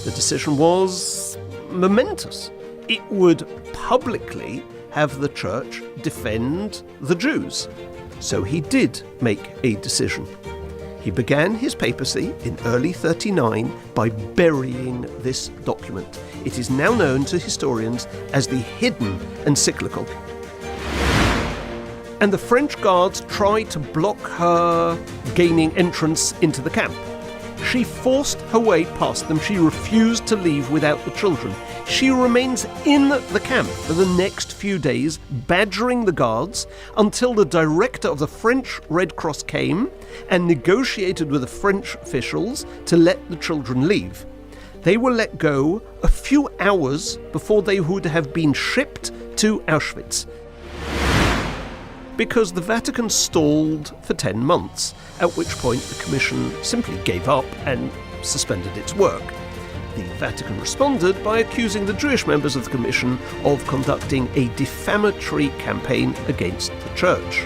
The decision was momentous. It would publicly have the church defend the Jews. So he did make a decision. He began his papacy in early 39 by burying this document. It is now known to historians as the Hidden Encyclical. And the French guards tried to block her gaining entrance into the camp. She forced her way past them. She refused to leave without the children. She remains in the camp for the next few days, badgering the guards until the director of the French Red Cross came and negotiated with the French officials to let the children leave. They were let go a few hours before they would have been shipped to Auschwitz, because the Vatican stalled for 10 months, at which point the Commission simply gave up and suspended its work. The Vatican responded by accusing the Jewish members of the Commission of conducting a defamatory campaign against the Church.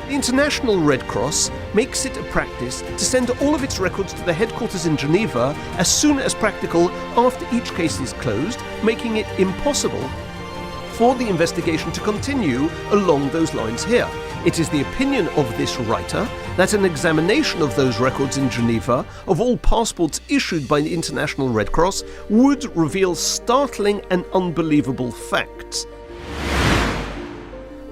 The International Red Cross makes it a practice to send all of its records to the headquarters in Geneva as soon as practical after each case is closed, making it impossible for the investigation to continue along those lines here. It is the opinion of this writer that an examination of those records in Geneva of all passports issued by the International Red Cross would reveal startling and unbelievable facts.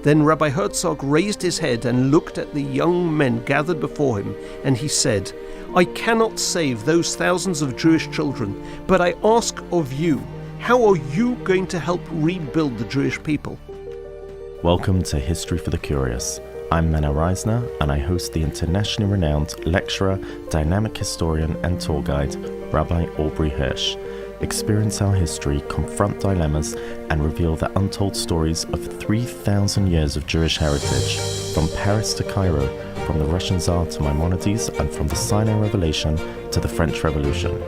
Then Rabbi Herzog raised his head and looked at the young men gathered before him, and he said, "I cannot save those thousands of Jewish children, but I ask of you, how are you going to help rebuild the Jewish people?" Welcome to History for the Curious. I'm Mena Reisner, and I host the internationally renowned lecturer, dynamic historian, and tour guide, Rabbi Aubrey Hersh. Experience our history, confront dilemmas, and reveal the untold stories of 3,000 years of Jewish heritage, from Paris to Cairo, from the Russian Tsar to Maimonides, and from the Sinai Revelation to the French Revolution.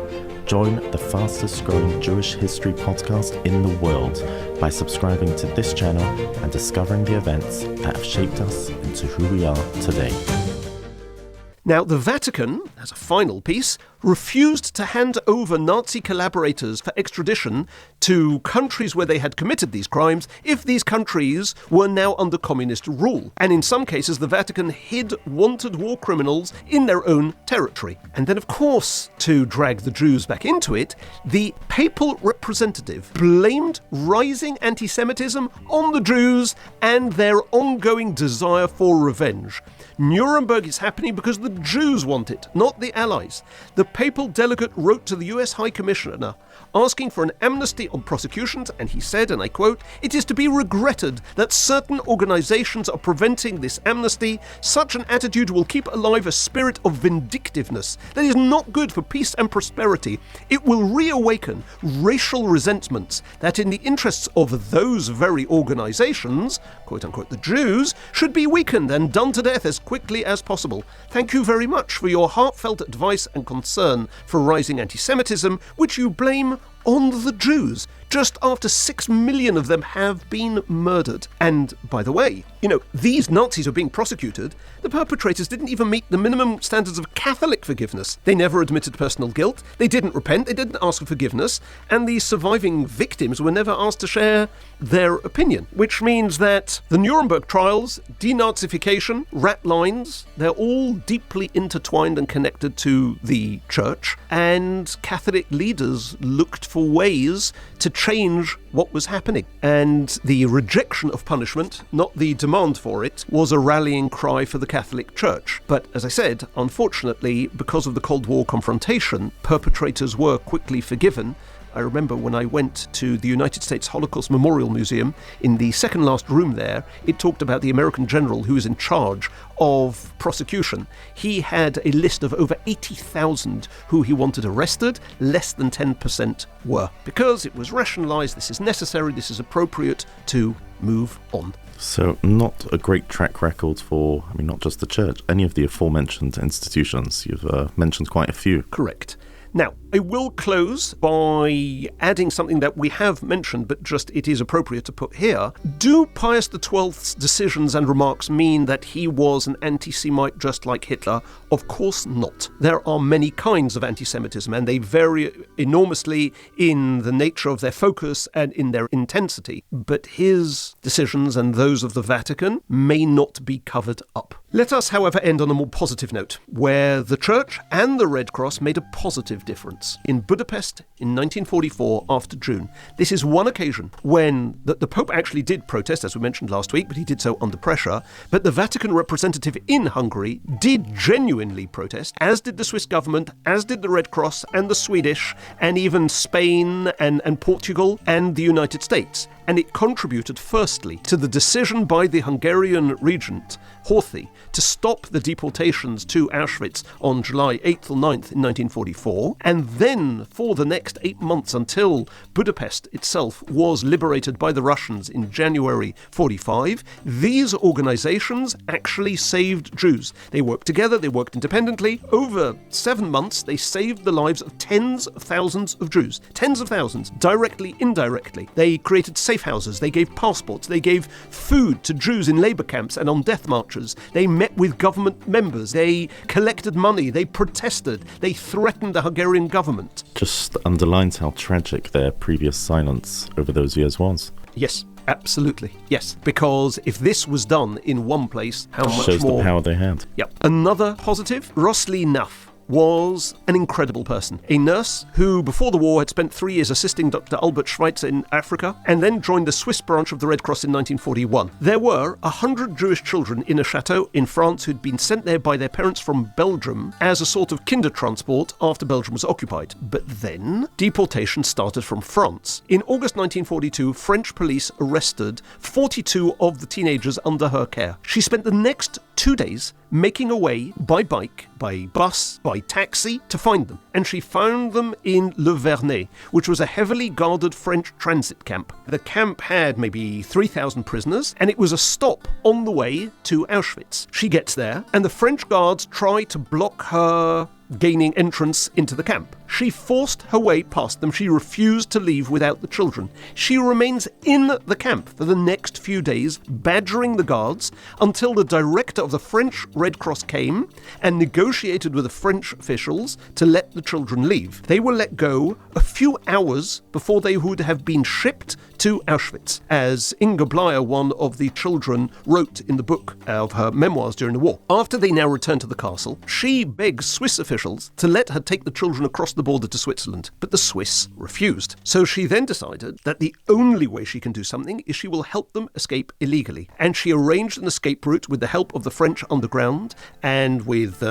Join the fastest growing Jewish history podcast in the world by subscribing to this channel and discovering the events that have shaped us into who we are today. Now, the Vatican, as a final piece, refused to hand over Nazi collaborators for extradition to countries where they had committed these crimes if these countries were now under communist rule. And in some cases, the Vatican hid wanted war criminals in their own territory. And then, of course, to drag the Jews back into it, the papal representative blamed rising anti-Semitism on the Jews and their ongoing desire for revenge. Nuremberg is happening because the Jews want it, not the Allies. The papal delegate wrote to the US High Commissioner asking for an amnesty on prosecutions, and he said, and I quote, "It is to be regretted that certain organizations are preventing this amnesty. Such an attitude will keep alive a spirit of vindictiveness that is not good for peace and prosperity. It will reawaken racial resentments that in the interests of those very organizations, quote unquote the Jews, should be weakened and done to death as quickly as possible. Thank you very much for your heartfelt advice and concern for rising anti-Semitism, which you blame on the Jews, just after 6 million of them have been murdered." And by the way, these Nazis are being prosecuted. The perpetrators didn't even meet the minimum standards of Catholic forgiveness. They never admitted personal guilt, they didn't repent, they didn't ask for forgiveness, and the surviving victims were never asked to share their opinion. Which means that the Nuremberg trials, denazification, rat lines, they're all deeply intertwined and connected to the church, and Catholic leaders looked for ways to change what was happening. And the rejection of punishment, not the demand for it, was a rallying cry for the Catholic Church. But as I said, unfortunately, because of the Cold War confrontation, perpetrators were quickly forgiven. I remember when I went to the United States Holocaust Memorial Museum, in the second last room there, it talked about the American general who was in charge of prosecution. He had a list of over 80,000 who he wanted arrested. Less than 10% were, because it was rationalized, this is necessary, this is appropriate to move on. So not a great track record for, not just the church, any of the aforementioned institutions. You've mentioned quite a few. Correct. Now, I will close by adding something that we have mentioned, but just it is appropriate to put here. Do Pius XII's decisions and remarks mean that he was an anti-Semite just like Hitler? Of course not. There are many kinds of anti-Semitism, and they vary enormously in the nature of their focus and in their intensity. But his decisions and those of the Vatican may not be covered up. Let us, however, end on a more positive note, where the Church and the Red Cross made a positive difference. In Budapest in 1944, after June. This is one occasion when the Pope actually did protest, as we mentioned last week, but he did so under pressure. But the Vatican representative in Hungary did genuinely protest, as did the Swiss government, as did the Red Cross and the Swedish, and even Spain and Portugal and the United States. And it contributed, firstly, to the decision by the Hungarian regent, Horthy, to stop the deportations to Auschwitz on July 8th or 9th in 1944. And then, for the next 8 months until Budapest itself was liberated by the Russians in January 45, these organizations actually saved Jews. They worked together, they worked independently. Over 7 months, they saved the lives of tens of thousands of Jews. Tens of thousands, directly, indirectly. They created safe houses, they gave passports, they gave food to Jews in labor camps and on death marches. They met with government members, they collected money, they protested, they threatened the Hungarian government. Just underlines how tragic their previous silence over those years was. Yes. Absolutely, yes. Because if this was done in one place, how much shows more... the power they had. Yep. Another positive, Roslina Nauf was an incredible person. A nurse who, before the war, had spent 3 years assisting Dr. Albert Schweitzer in Africa, and then joined the Swiss branch of the Red Cross in 1941. There were 100 Jewish children in a chateau in France who'd been sent there by their parents from Belgium as a sort of kinder transport after Belgium was occupied. But then, deportation started from France. In August 1942, French police arrested 42 of the teenagers under her care. She spent the next 2 days making her way by bike, by bus, by taxi to find them. And she found them in Le Vernet, which was a heavily guarded French transit camp. The camp had maybe 3,000 prisoners, and it was a stop on the way to Auschwitz. She gets there, and the French guards try to block her gaining entrance into the camp. She forced her way past them. She refused to leave without the children. She remains in the camp for the next few days, badgering the guards until the director of the French Red Cross came and negotiated with the French officials to let the children leave. They were let go a few hours before they would have been shipped to Auschwitz, as Inga Bleier, one of the children, wrote in the book of her memoirs during the war. After they now returned to the castle, she begs Swiss officials to let her take the children across the border to Switzerland, but the Swiss refused. So she then decided that the only way she can do something is she will help them escape illegally. And she arranged an escape route with the help of the French underground and with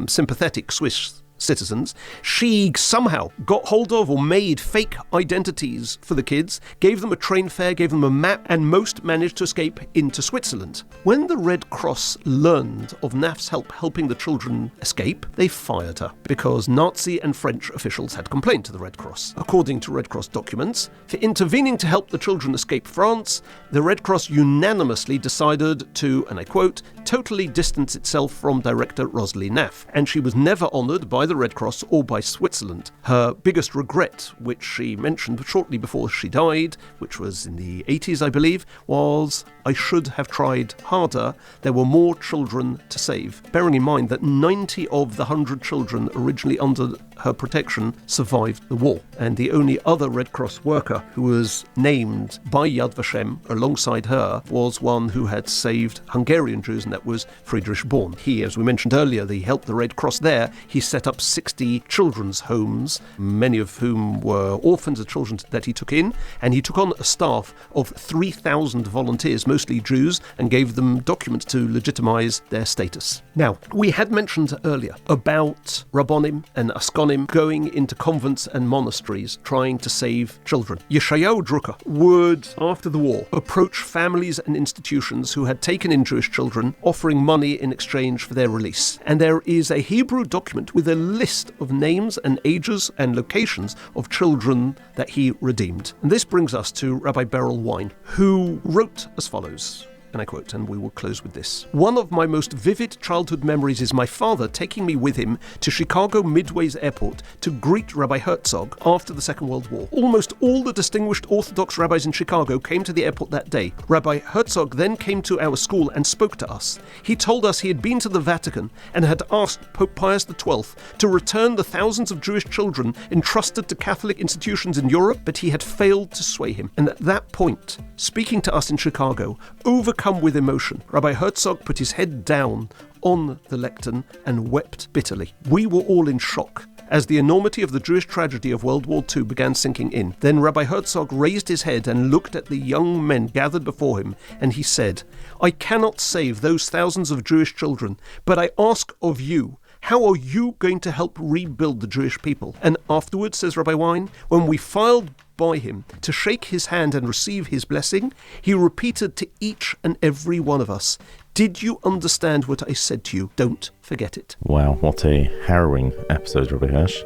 sympathetic Swiss citizens. She somehow got hold of or made fake identities for the kids, gave them a train fare, gave them a map, and most managed to escape into Switzerland. When the Red Cross learned of Nauf's help helping the children escape, they fired her because Nazi and French officials had complained to the Red Cross. According to Red Cross documents, for intervening to help the children escape France, the Red Cross unanimously decided to, and I quote, totally distance itself from director Roslina Nauf, and she was never honoured by the Red Cross or by Switzerland. Her biggest regret, which she mentioned shortly before she died, which was in the 80s, I believe, was, I should have tried harder. There were more children to save. Bearing in mind that 90 of the 100 children originally under her protection survived the war. And the only other Red Cross worker who was named by Yad Vashem alongside her was one who had saved Hungarian Jews, and that was Friedrich Born. He, as we mentioned earlier, he helped the Red Cross there. He set up 60 children's homes, many of whom were orphans of children that he took in, and he took on a staff of 3,000 volunteers, mostly Jews, and gave them documents to legitimize their status. Now, we had mentioned earlier about Rabbonim and Askonim going into convents and monasteries trying to save children. Yeshayahu Drucker would, after the war, approach families and institutions who had taken in Jewish children, offering money in exchange for their release. And there is a Hebrew document with a list of names and ages and locations of children that he redeemed. And this brings us to Rabbi Beryl Wine, who wrote as follows, and I quote, and we will close with this. "One of my most vivid childhood memories is my father taking me with him to Chicago Midway's airport to greet Rabbi Herzog after the Second World War. Almost all the distinguished Orthodox rabbis in Chicago came to the airport that day. Rabbi Herzog then came to our school and spoke to us. He told us he had been to the Vatican and had asked Pope Pius XII to return the thousands of Jewish children entrusted to Catholic institutions in Europe, but he had failed to sway him. And at that point, speaking to us in Chicago, overcome with emotion, Rabbi Herzog put his head down on the lectern and wept bitterly. We were all in shock as the enormity of the Jewish tragedy of World War II began sinking in. Then Rabbi Herzog raised his head and looked at the young men gathered before him, and he said, 'I cannot save those thousands of Jewish children, but I ask of you, how are you going to help rebuild the Jewish people?' And afterwards, says Rabbi Wein, when we filed by him to shake his hand and receive his blessing, he repeated to each and every one of us, 'Did you understand what I said to you? Don't forget it.'" Wow, what a harrowing episode, Rabbi Hersh.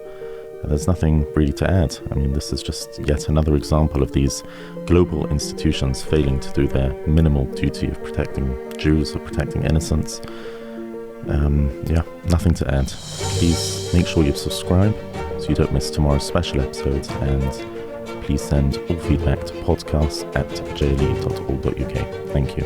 There's nothing really to add. I mean, this is just yet another example of these global institutions failing to do their minimal duty of protecting Jews, of protecting innocents. Nothing to add. Please make sure you subscribe so you don't miss tomorrow's special episodes, and please send all feedback to podcasts@jle.org.uk. Thank you.